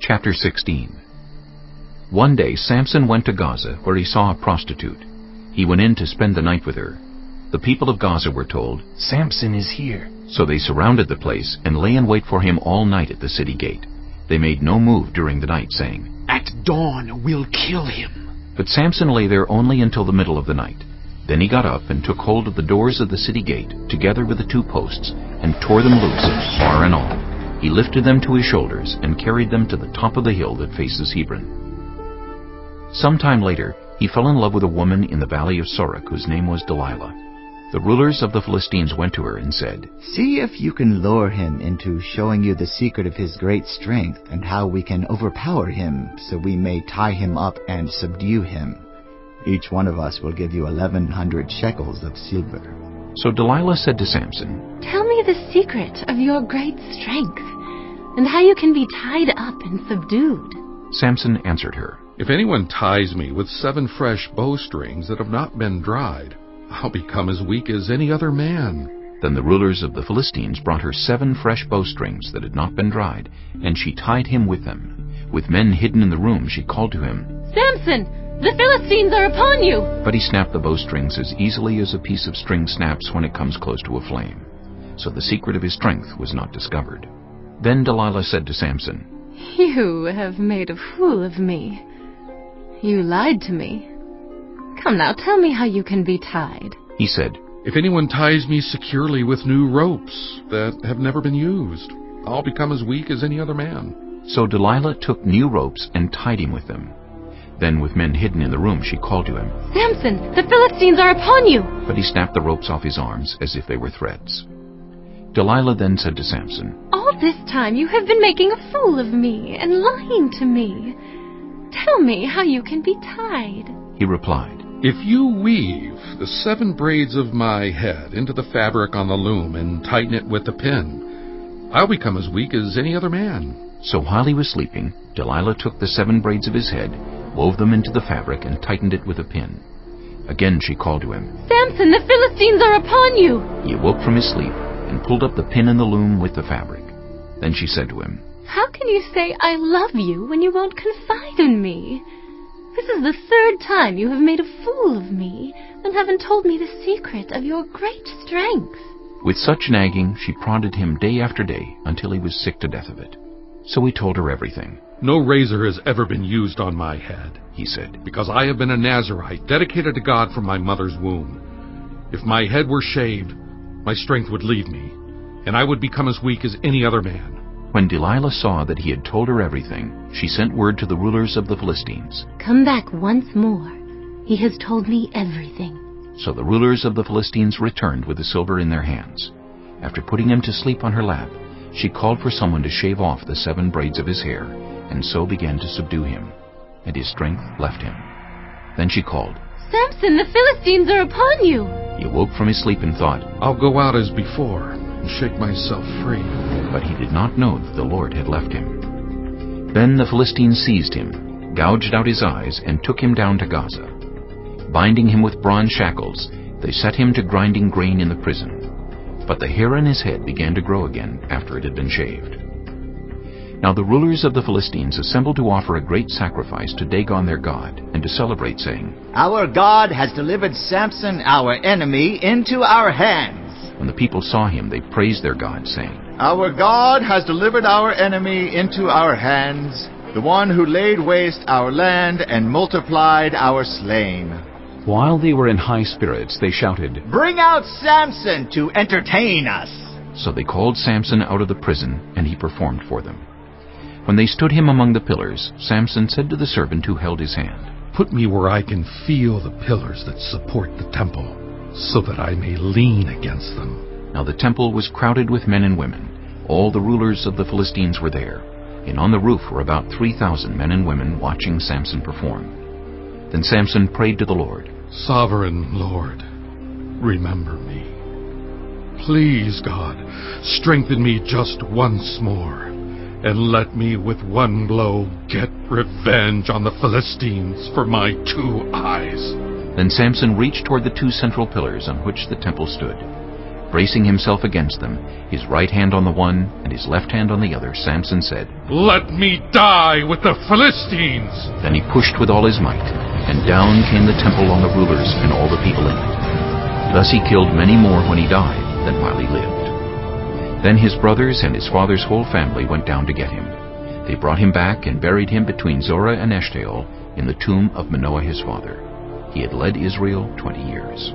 Chapter 16. One day Samson went to Gaza, where he saw a prostitute. He went in to spend the night with her. The people of Gaza were told, "Samson is here." So they surrounded the place and lay in wait for him all night at the city gate. They made no move during the night, saying, "At dawn we'll kill him." But Samson lay there only until the middle of the night. Then he got up and took hold of the doors of the city gate, together with the 2 posts, and tore them loose, bar and all. He lifted them to his shoulders and carried them to the top of the hill that faces Hebron. Some time later, he fell in love with a woman in the valley of Sorek, whose name was Delilah. The rulers of the Philistines went to her and said, "See if you can lure him into showing you the secret of his great strength and how we can overpower him, so we may tie him up and subdue him. Each one of us will give you 1,100 shekels of silver." So Delilah said to Samson, "Tell me the secret of your great strength, and how you can be tied up and subdued." Samson answered her, "If anyone ties me with 7 fresh bowstrings that have not been dried, I'll become as weak as any other man." Then the rulers of the Philistines brought her 7 fresh bowstrings that had not been dried, and she tied him with them. With men hidden in the room, she called to him, "Samson, the Philistines are upon you!" But he snapped the bowstrings as easily as a piece of string snaps when it comes close to a flame. So the secret of his strength was not discovered. Then Delilah said to Samson, "You have made a fool of me. You lied to me. Come now, tell me how you can be tied." He said, "If anyone ties me securely with new ropes that have never been used, I'll become as weak as any other man." So Delilah took new ropes and tied him with them. Then with men hidden in the room, she called to him, "Samson, the Philistines are upon you!" But he snapped the ropes off his arms as if they were threads. Delilah then said to Samson, "All this time you have been making a fool of me and lying to me. Tell me how you can be tied." He replied, "If you weave the 7 braids of my head into the fabric on the loom and tighten it with a pin, I'll become as weak as any other man." So while he was sleeping, Delilah took the 7 braids of his head, wove them into the fabric, and tightened it with a pin. Again she called to him, "Samson, the Philistines are upon you!" He awoke from his sleep and pulled up the pin in the loom with the fabric. Then she said to him, "How can you say I love you when you won't confide in me? This is the 3rd time you have made a fool of me and haven't told me the secret of your great strength." With such nagging, she prodded him day after day until he was sick to death of it. So he told her everything. "No razor has ever been used on my head," he said, "because I have been a Nazirite, dedicated to God from my mother's womb. If my head were shaved, my strength would leave me, and I would become as weak as any other man." When Delilah saw that he had told her everything, she sent word to the rulers of the Philistines. "Come back once more. He has told me everything." So the rulers of the Philistines returned with the silver in their hands. After putting him to sleep on her lap, she called for someone to shave off the 7 braids of his hair, and so began to subdue him, and his strength left him. Then she called, "Samson, the Philistines are upon you!" He awoke from his sleep and thought, "I'll go out as before and shake myself free." But he did not know that the Lord had left him. Then the Philistines seized him, gouged out his eyes, and took him down to Gaza. Binding him with bronze shackles, they set him to grinding grain in the prison. But the hair on his head began to grow again after it had been shaved. Now the rulers of the Philistines assembled to offer a great sacrifice to Dagon their god, and to celebrate, saying, "Our God has delivered Samson, our enemy, into our hands." When the people saw him, they praised their god, saying, "Our God has delivered our enemy into our hands, the one who laid waste our land and multiplied our slain." While they were in high spirits, they shouted, "Bring out Samson to entertain us." So they called Samson out of the prison, and he performed for them. When they stood him among the pillars, Samson said to the servant who held his hand, "Put me where I can feel the pillars that support the temple, so that I may lean against them." Now the temple was crowded with men and women. All the rulers of the Philistines were there, and on the roof were about 3,000 men and women watching Samson perform. Then Samson prayed to the Lord, "Sovereign Lord, remember me. Please, God, strengthen me just once more, and let me with one blow get revenge on the Philistines for my 2 eyes." Then Samson reached toward the 2 central pillars on which the temple stood. Bracing himself against them, his right hand on the one and his left hand on the other, Samson said, "Let me die with the Philistines!" Then he pushed with all his might, and down came the temple on the rulers and all the people in it. Thus he killed many more when he died than while he lived. Then his brothers and his father's whole family went down to get him. They brought him back and buried him between Zorah and Eshtaol in the tomb of Manoah his father. He had led Israel 20 years.